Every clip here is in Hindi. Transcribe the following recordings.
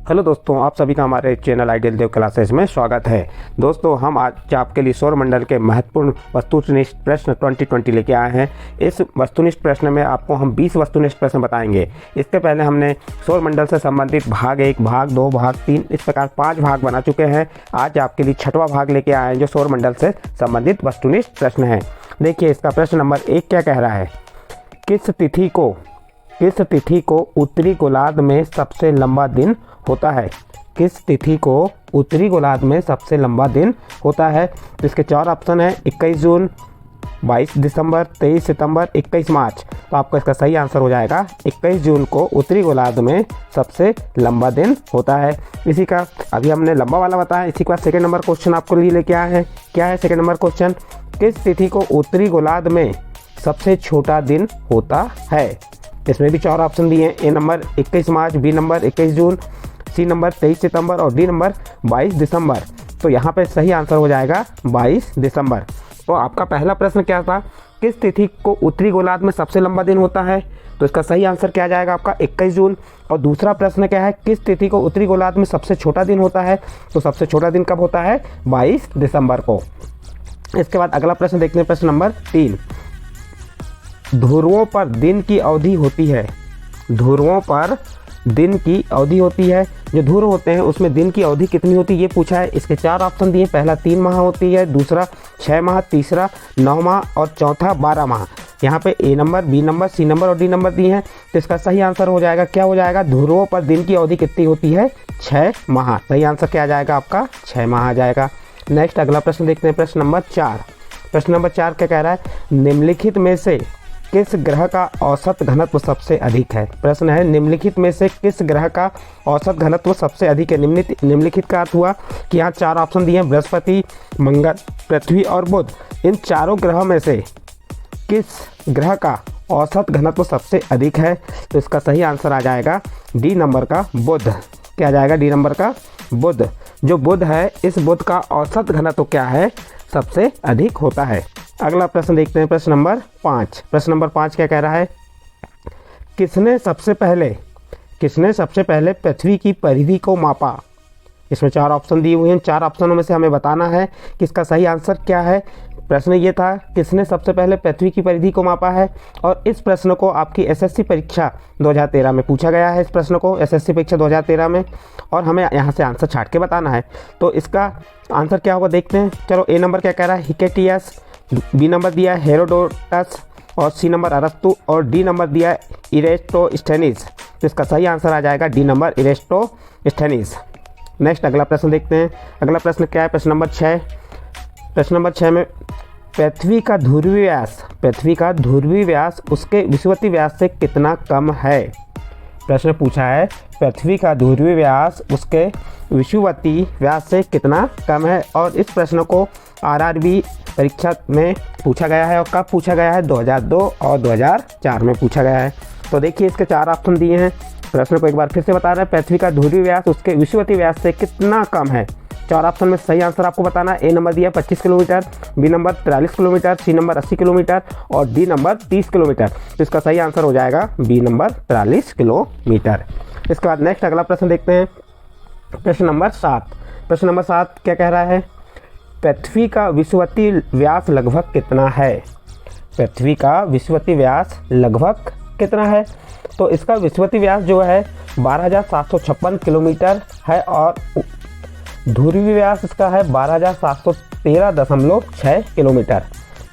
हेलो दोस्तों, आप सभी का हमारे चैनल आइडियल देव क्लासेस में स्वागत है। दोस्तों, हम आज आपके लिए सौरमंडल के महत्वपूर्ण वस्तुनिष्ठ प्रश्न 2020 लेके आए हैं। इस वस्तुनिष्ठ प्रश्न में आपको हम 20 वस्तुनिष्ठ प्रश्न बताएंगे। इसके पहले हमने सौरमंडल से संबंधित भाग 1, भाग 2, भाग 3 इस प्रकार 5 भाग बना चुके हैं। आज आपके लिए 6वां भाग लेके आए हैं जो सौरमंडल से संबंधित वस्तुनिष्ठ प्रश्न है। देखिए, इसका प्रश्न नंबर 1 क्या कह रहा है। किस तिथि को उत्तरी गोलार्ध में सबसे लंबा दिन होता है? किस तिथि को उत्तरी गोलार्ध में सबसे लंबा दिन होता है? तो इसके 4 ऑप्शन है: 21 जून, 22 दिसंबर, 23 सितंबर, 21 मार्च। तो आपका इसका सही आंसर हो जाएगा 21 जून को उत्तरी गोलार्ध में सबसे लंबा दिन होता है। इसी का अभी हमने लंबा वाला बताया। इसी के बाद सेकंड नंबर क्वेश्चन आपको लिए लेके आए हैं। क्या है सेकंड नंबर क्वेश्चन? किस तिथि को उत्तरी गोलार्ध में सबसे छोटा दिन होता है? इसमें भी 4 ऑप्शन दिए हैं। ए नंबर 21 मार्च, बी नंबर 21 जून, सी नंबर 23 सितंबर और डी नंबर 22 दिसंबर। तो यहाँ पे सही आंसर हो जाएगा 22 दिसंबर। तो आपका पहला प्रश्न क्या था? किस तिथि को उत्तरी गोलार्ध में सबसे लंबा दिन होता है? तो इसका सही आंसर क्या जाएगा आपका 21 जून। और दूसरा प्रश्न क्या है? किस तिथि को उत्तरी गोलार्ध में सबसे छोटा दिन होता है? तो सबसे छोटा दिन कब होता है? 22 दिसंबर को। इसके बाद अगला प्रश्न देखते हैं, प्रश्न नंबर 3। ध्रुवों पर दिन की अवधि होती है। ध्रुवों पर दिन की अवधि होती है। जो ध्रुव होते हैं उसमें दिन की अवधि कितनी होती है ये पूछा है। इसके 4 ऑप्शन दिए। पहला 3 माह होती है, दूसरा 6 माह, तीसरा 9 माह और चौथा 12 माह। यहाँ पे A number, B number, C number और डी नंबर दिए हैं। तो इसका सही आंसर हो जाएगा, क्या हो जाएगा? ध्रुवों पर दिन की अवधि कितनी होती है? 6 माह। सही आंसर क्या आ जाएगा आपका? 6 माह आ जाएगा। नेक्स्ट अगला प्रश्न देखते हैं, प्रश्न नंबर 4। प्रश्न नंबर 4 क्या कह रहा है? निम्नलिखित में से किस ग्रह का औसत घनत्व सबसे अधिक है? प्रश्न है, निम्नलिखित में से किस ग्रह का औसत घनत्व सबसे अधिक है? निम्नलिखित का अर्थ हुआ कि यहाँ 4 ऑप्शन दिए हैं: बृहस्पति, मंगल, पृथ्वी और बुध। इन चारों ग्रहों में से किस ग्रह का औसत घनत्व सबसे अधिक है? तो इसका सही आंसर आ जाएगा डी नंबर का बुध। क्या आ जाएगा? डी नंबर का बुध। जो बुध है, इस बुध का औसत घनत्व क्या है? सबसे अधिक होता है। अगला प्रश्न देखते हैं, प्रश्न नंबर 5। प्रश्न नंबर 5 क्या कह रहा है? किसने सबसे पहले पृथ्वी की परिधि को मापा? इसमें 4 ऑप्शन दिए हुए हैं। 4 ऑप्शनों में से हमें बताना है कि इसका सही आंसर क्या है। प्रश्न ये था, किसने सबसे पहले पृथ्वी की परिधि को मापा है? और इस प्रश्न को आपकी एसएससी परीक्षा 2013 में पूछा गया है। इस प्रश्न को एसएससी परीक्षा 2013 में, और हमें यहाँ से आंसर छाट के बताना है। तो इसका आंसर क्या होगा देखते हैं। चलो, ए नंबर क्या कह रहा है? हिकेटियस, बी नंबर दिया है हेरोडोटस और सी नंबर अरस्तु और डी नंबर दिया है इरेस्टोस्थेनीज। तो इसका सही आंसर आ जाएगा डी नंबर इरेस्टोस्थेनीज। नेक्स्ट अगला प्रश्न देखते हैं। अगला प्रश्न क्या है? प्रश्न नंबर 6। प्रश्न नंबर 6 में पृथ्वी का ध्रुवीय व्यास उसके विषुवतीय व्यास से कितना कम है? प्रश्न पूछा है, पृथ्वी का ध्रुवीय व्यास उसके विषुवतीय व्यास से कितना कम है। और इस प्रश्न को आरआरबी परीक्षा में पूछा गया है। और कब पूछा गया है? 2002 और 2004 में पूछा गया है। तो देखिए, इसके 4 ऑप्शन दिए हैं। प्रश्न को एक बार फिर से बता रहे हैं, पृथ्वी का ध्रुवीय व्यास उसके विषुवतीय व्यास से कितना कम है। 4 ऑप्शन में सही आंसर आपको बताना है। ए नंबर दिया 25 kilometre, B number 43 kilometre, C number 80 kilometre और डी नंबर 30 किलोमीटर। तो इसका सही आंसर हो जाएगा बी नंबर 43 किलोमीटर। इसके बाद नेक्स्ट अगला प्रश्न देखते हैं, प्रश्न नंबर 7। प्रश्न नंबर 7 क्या कह रहा है? पृथ्वी का विषुवतीय व्यास लगभग कितना है? पृथ्वी का विषुवतीय व्यास लगभग कितना है? तो इसका विषुवतीय व्यास जो है 12,756 किलोमीटर है और ध्रुवीय व्यास इसका है 12,713.6 किलोमीटर।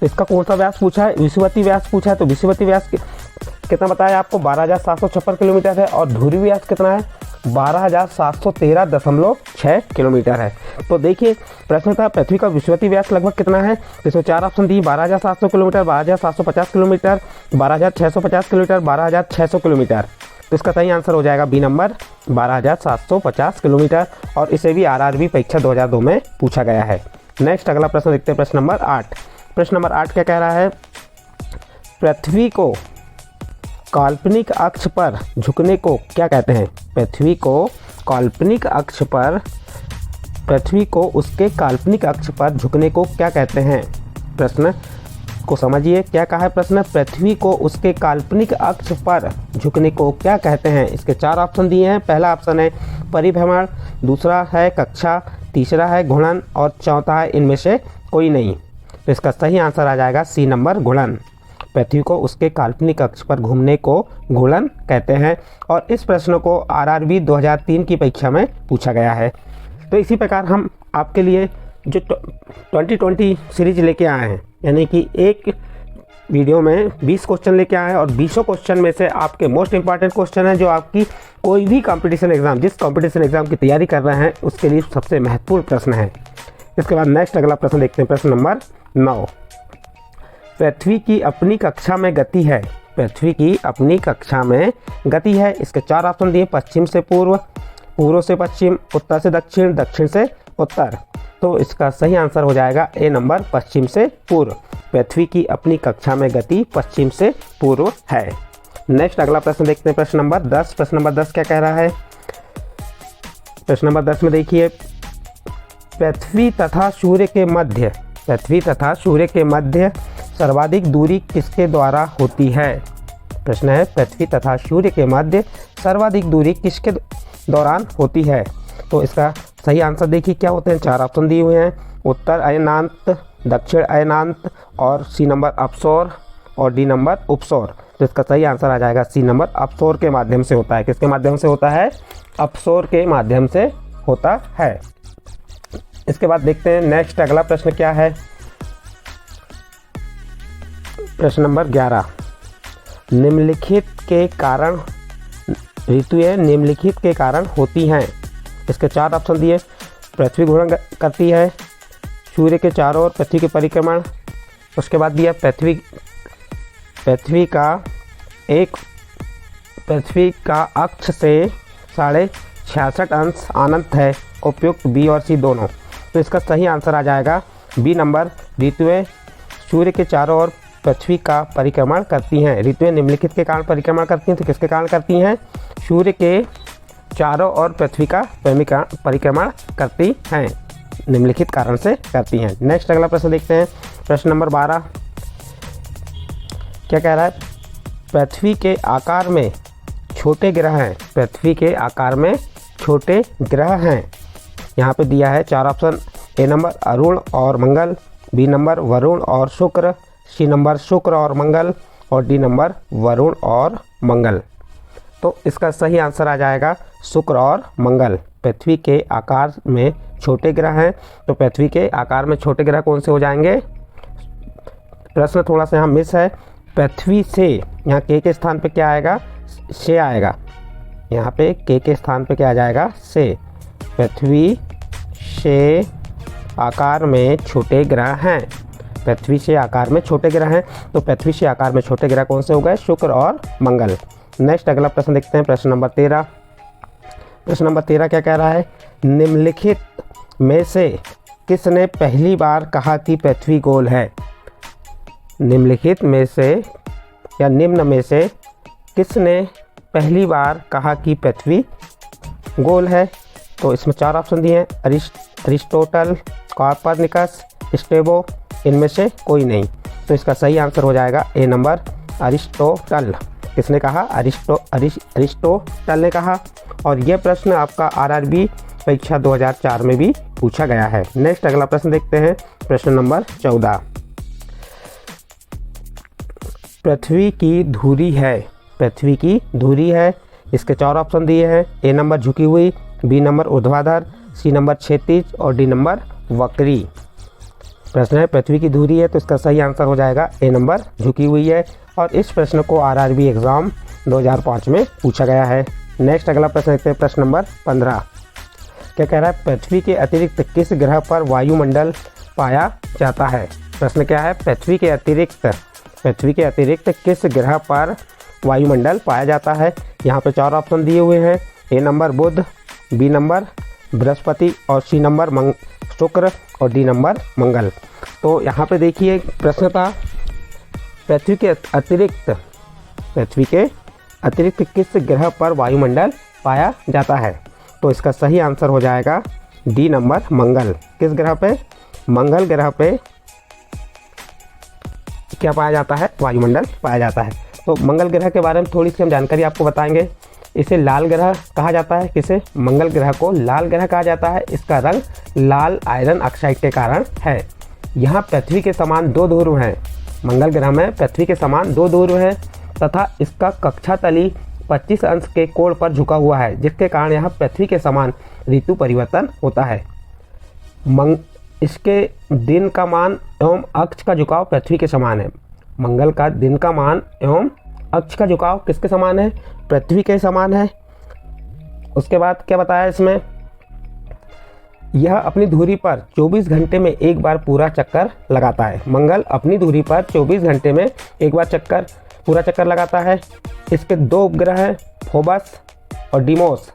इसका कौन सा व्यास पूछा है? विषुवतीय व्यास पूछा है। तो विषुवतीय व्यास कितना बताया आपको? 12,756 किलोमीटर है। और ध्रुवीय व्यास कितना है? 12,713.6 किलोमीटर है। तो देखिए, प्रश्न था पृथ्वी का विषुवतीय व्यास लगभग कितना है। तो इसमें 4 ऑप्शन दिए: 12,700 किलोमीटर, 12,750 किलोमीटर, 12,650 किलोमीटर, 12,600 किलोमीटर। तो इसका सही आंसर हो जाएगा बी नंबर 12,750 किलोमीटर। और इसे भी आरआरबी परीक्षा 2002 में पूछा गया है। नेक्स्ट अगला प्रश्न देखते हैं, प्रश्न नंबर 8। प्रश्न नंबर 8 क्या कह रहा है? पृथ्वी को काल्पनिक अक्ष पर झुकने को क्या कहते हैं? पृथ्वी को उसके काल्पनिक अक्ष पर झुकने को क्या कहते हैं? प्रश्न को समझिए, क्या कहा है प्रश्न? पृथ्वी को उसके काल्पनिक अक्ष पर झुकने को क्या कहते हैं? इसके 4 ऑप्शन दिए हैं। पहला ऑप्शन है परिभ्रमण, दूसरा है कक्षा, तीसरा है घूर्णन और चौथा है इनमें से कोई नहीं। तो इसका सही आंसर आ जाएगा सी नंबर, घूर्णन। पृथ्वी को उसके काल्पनिक अक्ष पर घूमने को घूर्णन कहते हैं और इस प्रश्न को आरआरबी 2003 की परीक्षा में पूछा गया है। तो इसी प्रकार हम आपके लिए जो 2020 सीरीज लेके आए हैं, यानी कि एक वीडियो में 20 क्वेश्चन लेके आए हैं और 20 क्वेश्चन में से आपके मोस्ट इंपॉर्टेंट क्वेश्चन है जो आपकी कोई भी कंपटीशन एग्जाम, जिस कंपटीशन एग्जाम की तैयारी कर रहे हैं उसके लिए सबसे महत्वपूर्ण प्रश्न है। इसके बाद नेक्स्ट अगला प्रश्न देखते हैं, प्रश्न नंबर 9। पृथ्वी की अपनी कक्षा में गति है। पृथ्वी की अपनी कक्षा में गति है। इसके 4 ऑप्शन दिए, पश्चिम से पूर्व, पूर्व से पश्चिम, उत्तर से दक्षिण, दक्षिण से उत्तर। तो इसका सही आंसर हो जाएगा ए नंबर, पश्चिम से पूर्व। पृथ्वी की अपनी कक्षा में गति पश्चिम से पूर्व है। नेक्स्ट अगला प्रश्न देखते हैं, प्रश्न नंबर 10। प्रश्न नंबर 10 क्या कह रहा है? प्रश्न नंबर 10 में देखिए, पृथ्वी तथा सूर्य के मध्य, पृथ्वी तथा सूर्य के मध्य सर्वाधिक दूरी किसके द्वारा होती है? प्रश्न है, पृथ्वी तथा सूर्य के मध्य सर्वाधिक दूरी किसके दौरान होती है? तो इसका सही आंसर देखिए क्या होते हैं। 4 ऑप्शन दिए हुए हैं, उत्तर अयनांत, दक्षिण अयनांत और सी नंबर अपसौर और डी नंबर उपसौर। तो इसका सही आंसर आ जाएगा सी नंबर, अपसौर के माध्यम से होता है। किसके माध्यम से होता है? अपसौर के माध्यम से होता है। इसके बाद देखते हैं नेक्स्ट अगला प्रश्न क्या है। प्रश्न नंबर 11, निम्नलिखित के कारण ऋतुएं निम्नलिखित के कारण होती हैं। इसके 4 ऑप्शन दिए, पृथ्वी घूर्णन करती है, सूर्य के चारों ओर पृथ्वी के परिक्रमण, उसके बाद दिया पृथ्वी का अक्ष से 66.5 अंश अनंत है, उपयुक्त बी और सी दोनों। तो इसका सही आंसर आ जाएगा बी नंबर, ऋतुएं सूर्य के चारों ओर पृथ्वी का परिक्रमण करती हैं। ऋतुएं निम्नलिखित के कारण परिक्रमण करती हैं, तो किसके कारण करती हैं? सूर्य के चारों ओर पृथ्वी का परिक्रमण करती हैं, निम्नलिखित कारण से करती हैं। नेक्स्ट अगला प्रश्न देखते हैं, प्रश्न नंबर 12 क्या कह रहा है? पृथ्वी के आकार में छोटे ग्रह हैं। पृथ्वी के आकार में छोटे ग्रह हैं। यहाँ पे दिया है 4 ऑप्शन, ए नंबर अरुण और मंगल, बी नंबर वरुण और शुक्र, सी नंबर शुक्र और मंगल और डी नंबर वरुण और मंगल। तो इसका सही आंसर आ जाएगा शुक्र और मंगल। पृथ्वी के आकार में छोटे ग्रह हैं, तो पृथ्वी के आकार में छोटे ग्रह कौन से हो जाएंगे? प्रश्न थोड़ा सा यहाँ मिस है। पृथ्वी से, यहाँ के स्थान पे क्या आएगा? से आएगा। यहाँ पे के स्थान पे क्या आ जाएगा? से। पृथ्वी से आकार में छोटे ग्रह हैं। पृथ्वी से आकार में छोटे ग्रह हैं, तो पृथ्वी से आकार में छोटे ग्रह कौन से हो गए? शुक्र और मंगल। नेक्स्ट अगला प्रश्न देखते हैं, प्रश्न नंबर 13। प्रश्न नंबर 13 क्या कह रहा है? निम्नलिखित में से किसने पहली बार कहा कि पृथ्वी गोल है? निम्नलिखित में से या निम्न में से किसने पहली बार कहा कि पृथ्वी गोल है? तो इसमें 4 ऑप्शन दिए हैं, अरिस्टोटल, कॉपरनिकस, स्टेबो, इनमें से कोई नहीं। तो इसका सही आंसर हो जाएगा ए नंबर, अरिस्टोटल। किसने कहा? अरिस्टोटल ने कहा। और यह प्रश्न आपका आरआरबी परीक्षा 2004 में भी पूछा गया है। नेक्स्ट अगला प्रश्न देखते हैं, प्रश्न नंबर 14। पृथ्वी की धुरी है। पृथ्वी की धुरी है। इसके 4 ऑप्शन दिए हैं, ए नंबर झुकी हुई, बी नंबर ऊर्ध्वाधर, सी नंबर क्षैतिज और डी नंबर वक्री। प्रश्न है पृथ्वी की धुरी है, तो इसका सही आंसर हो जाएगा ए नंबर, झुकी हुई है। और इस प्रश्न को आरआरबी एग्ज़ाम 2005 में पूछा गया है। नेक्स्ट अगला प्रश्न देखते हैं, प्रश्न नंबर 15 क्या कह रहा है? पृथ्वी के अतिरिक्त किस ग्रह पर वायुमंडल पाया जाता है? प्रश्न क्या है? पृथ्वी के अतिरिक्त किस ग्रह पर वायुमंडल पाया जाता है? यहाँ पे 4 ऑप्शन दिए हुए हैं, ए नंबर बुध, बी नंबर बृहस्पति और सी नंबर शुक्र और डी नंबर मंगल। तो यहाँ पे देखिए प्रश्न था पृथ्वी के अतिरिक्त किस ग्रह पर वायुमंडल पाया जाता है? तो इसका सही आंसर हो जाएगा डी नंबर मंगल। किस ग्रह पे? मंगल ग्रह पे क्या पाया जाता है? वायुमंडल पाया जाता है। तो मंगल ग्रह के बारे में थोड़ी सी हम जानकारी आपको बताएंगे। इसे लाल ग्रह कहा जाता है। किसे? मंगल ग्रह को लाल ग्रह कहा जाता है। इसका रंग लाल आयरन ऑक्साइड के कारण है। यहाँ पृथ्वी के समान 2 ध्रुव हैं। मंगल ग्रह में पृथ्वी के समान 2 ध्रुव हैं तथा इसका कक्षा तली 25 अंश के कोण पर झुका हुआ है, जिसके कारण यहाँ पृथ्वी के समान ऋतु परिवर्तन होता है। इसके दिन का मान एवं अक्ष का झुकाव पृथ्वी के समान है। मंगल का दिन का मान एवं अक्ष का झुकाव किसके समान है? पृथ्वी के समान है। उसके बाद क्या बताया इसमें? यह अपनी धुरी पर 24 घंटे में एक बार पूरा चक्कर लगाता है। मंगल अपनी धुरी पर 24 घंटे में एक बार पूरा चक्कर लगाता है। इसके 2 उपग्रह हैं, फोबस और डीमोस।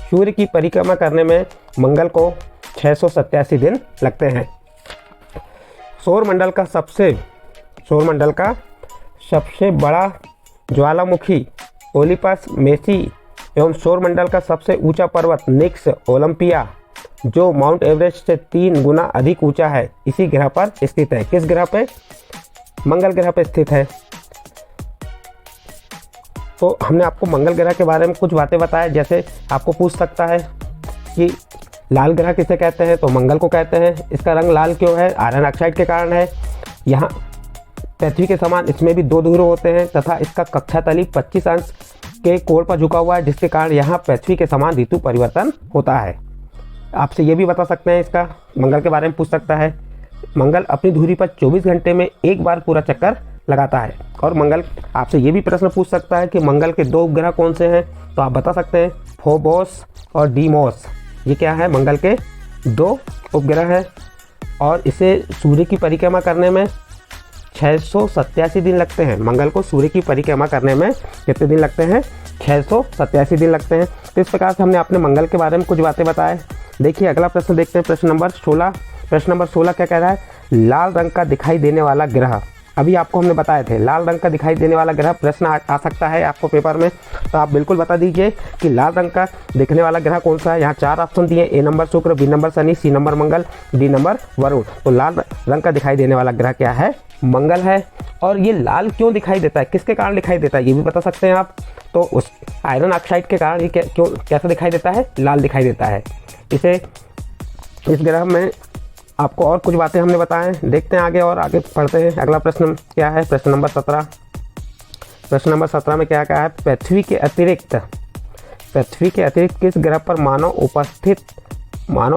सूर्य की परिक्रमा करने में मंगल को 687 दिन लगते हैं। सौरमंडल का सबसे बड़ा ज्वालामुखी ओलिपस मेसी एवं सौरमंडल का सबसे ऊंचा पर्वत निक्स ओलंपिया, जो माउंट एवरेस्ट से 3 गुना अधिक ऊंचा है, इसी ग्रह पर स्थित है। किस ग्रह पे? मंगल ग्रह पे स्थित है। तो हमने आपको मंगल ग्रह के बारे में कुछ बातें बताएं। जैसे आपको पूछ सकता है कि लाल ग्रह किसे कहते हैं, तो मंगल को कहते हैं। इसका रंग लाल क्यों है? आयरन ऑक्साइड के कारण है। यहाँ पृथ्वी के समान इसमें भी 2 ध्रुव होते हैं तथा इसका कक्षा तली 25 अंश के कोण पर झुका हुआ है, जिसके कारण यहाँ पृथ्वी के समान ऋतु परिवर्तन होता है। आपसे ये भी बता सकते हैं, इसका मंगल के बारे में पूछ सकता है। मंगल अपनी धुरी पर 24 घंटे में एक बार पूरा चक्कर लगाता है। और मंगल आपसे ये भी प्रश्न पूछ सकता है कि मंगल के 2 उपग्रह कौन से हैं, तो आप बता सकते हैं फोबोस और डीमोस। ये क्या है? मंगल के 2 उपग्रह हैं और इसे सूर्य की परिक्रमा करने में 687 दिन लगते हैं। मंगल को सूर्य की परिक्रमा करने में कितने दिन लगते हैं? 687 दिन लगते हैं। तो इस प्रकार से हमने अपने मंगल के बारे में कुछ बातें बताएं। देखिए अगला प्रश्न देखते हैं, प्रश्न नंबर 16। प्रश्न नंबर 16 क्या कह रहा है? लाल रंग का दिखाई देने वाला ग्रह। अभी आपको हमने बताए थे लाल रंग का दिखाई देने वाला ग्रह, प्रश्न आ सकता है आपको पेपर में, तो आप बिल्कुल बता दीजिए कि लाल रंग का दिखने वाला ग्रह कौन सा है। यहाँ 4 ऑप्शन दिए, A number Shukra, B number Shani, C number Mangal, D number Varun. तो लाल रंग का दिखाई देने वाला ग्रह क्या है? मंगल है। और ये लाल क्यों दिखाई देता है, किसके कारण दिखाई देता है, ये भी बता सकते हैं आप। तो उस आयरन ऑक्साइड के कारण ये कैसे दिखाई देता है? लाल दिखाई देता है। इस ग्रह में आपको और कुछ बातें हमने बताएं। देखते हैं आगे पढ़ते हैं। अगला प्रश्न क्या है? प्रश्न नंबर 17। प्रश्न नंबर 17 में क्या कहा है? पृथ्वी के अतिरिक्त किस ग्रह पर मानव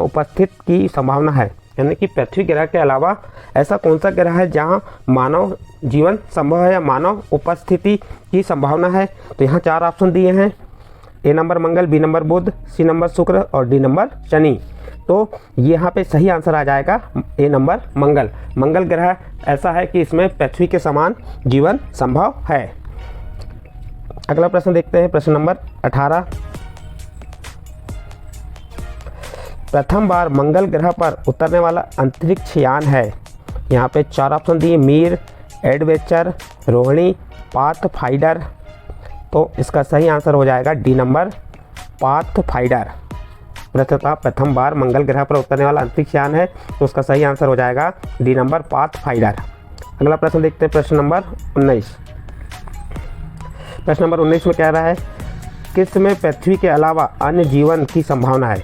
उपस्थित की संभावना है? यानी कि पृथ्वी ग्रह के अलावा ऐसा कौन सा ग्रह है जहां मानव जीवन संभव है या मानव उपस्थिति की संभावना है? तो यहाँ 4 ऑप्शन दिए हैं, ए नंबर मंगल, बी नंबर बुध, सी नंबर शुक्र और डी नंबर शनि। तो यहाँ पे सही आंसर आ जाएगा ए नंबर मंगल। मंगल ग्रह ऐसा है कि इसमें पृथ्वी के समान जीवन संभव है। अगला प्रश्न देखते हैं, प्रश्न नंबर 18। प्रथम बार मंगल ग्रह पर उतरने वाला अंतरिक्ष यान है। यहाँ पे 4 ऑप्शन दिए, मीर, एडवेंचर, रोहिणी, पाथफाइंडर। तो इसका सही आंसर हो जाएगा डी नंबर पाथफाइंडर। प्रथम बार मंगल ग्रह पर उतरने वाला अंतरिक्ष यान है, तो उसका सही आंसर हो जाएगा डी नंबर पाथफाइंडर। अगला प्रश्न देखते हैं, प्रश्न नंबर 19। प्रश्न नंबर 19 में कह रहा है किस में पृथ्वी के अलावा अन्य जीवन की संभावना है?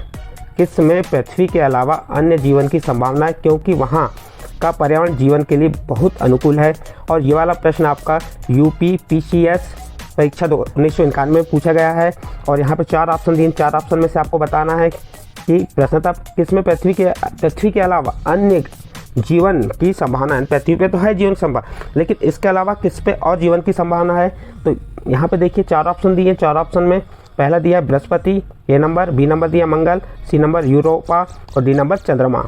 किस में पृथ्वी के अलावा अन्य जीवन की संभावना है, क्योंकि वहाँ का पर्यावरण जीवन के लिए बहुत अनुकूल है। और ये वाला प्रश्न आपका UPPCS परीक्षा 1991 में पूछा गया है। और यहाँ पे 4 ऑप्शन दिए, 4 ऑप्शन में से आपको बताना है कि प्रश्नतः किस में पृथ्वी के अलावा अन्य जीवन की संभावना है। पृथ्वी पे तो है जीवन संभव, लेकिन इसके अलावा किस पे और जीवन की संभावना है? तो यहाँ पे देखिए 4 ऑप्शन दिए, 4 ऑप्शन में पहला दिया बृहस्पति, ए नंबर, बी नंबर दिया मंगल, सी नंबर यूरोपा और डी नंबर चंद्रमा।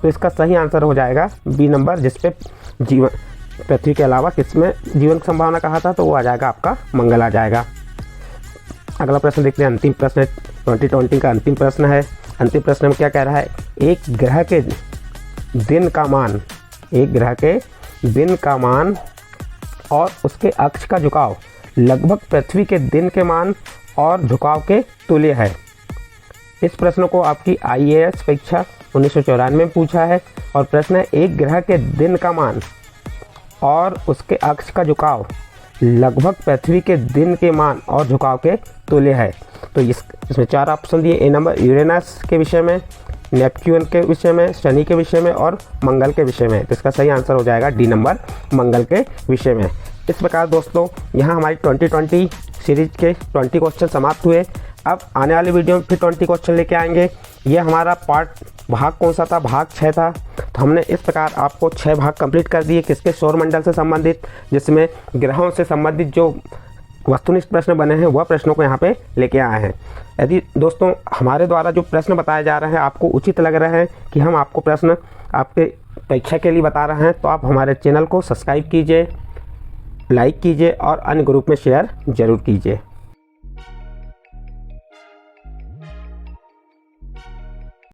तो इसका सही आंसर हो जाएगा बी नंबर, जिसपे जीवन पृथ्वी के अलावा किसमें जीवन की संभावना कहा था, तो वो आ जाएगा आपका मंगल आ जाएगा। अगला प्रश्न देखते हैं, अंतिम प्रश्न 2020 का अंतिम प्रश्न है। अंतिम प्रश्न में क्या कह रहा है? एक ग्रह के दिन का मान और उसके अक्ष का झुकाव लगभग पृथ्वी के दिन के मान और झुकाव के तुल्य है। इस प्रश्न को आपकी IAS परीक्षा 1994 में पूछा है। और प्रश्न है एक ग्रह के दिन का मान और उसके अक्ष का झुकाव लगभग पृथ्वी के दिन के मान और झुकाव के तुल्य है। तो इसमें 4 ऑप्शन दिए। ए नंबर यूरेनस के विषय में, नेपच्यून के विषय में, शनि के विषय में और मंगल के विषय में। तो इसका सही आंसर हो जाएगा डी नंबर, मंगल के विषय में। इस प्रकार दोस्तों यहाँ हमारी 2020 सीरीज के 20 क्वेश्चन समाप्त हुए। अब आने वाली वीडियो में फिर 20 क्वेश्चन लेके आएंगे। ये हमारा भाग कौन सा था? भाग 6 था। तो हमने इस प्रकार आपको 6 भाग कंप्लीट कर दिए, किसके? सौरमंडल से संबंधित, जिसमें ग्रहों से संबंधित जो वस्तुनिष्ठ प्रश्न बने हैं वह प्रश्नों को यहाँ पे लेके आए हैं। यदि दोस्तों हमारे द्वारा जो प्रश्न बताए जा रहे हैं आपको उचित लग रहे हैं कि हम आपको प्रश्न आपके परीक्षा के लिए बता रहे हैं, तो आप हमारे चैनल को सब्सक्राइब कीजिए, लाइक कीजिए और अन्य ग्रुप में शेयर ज़रूर कीजिए।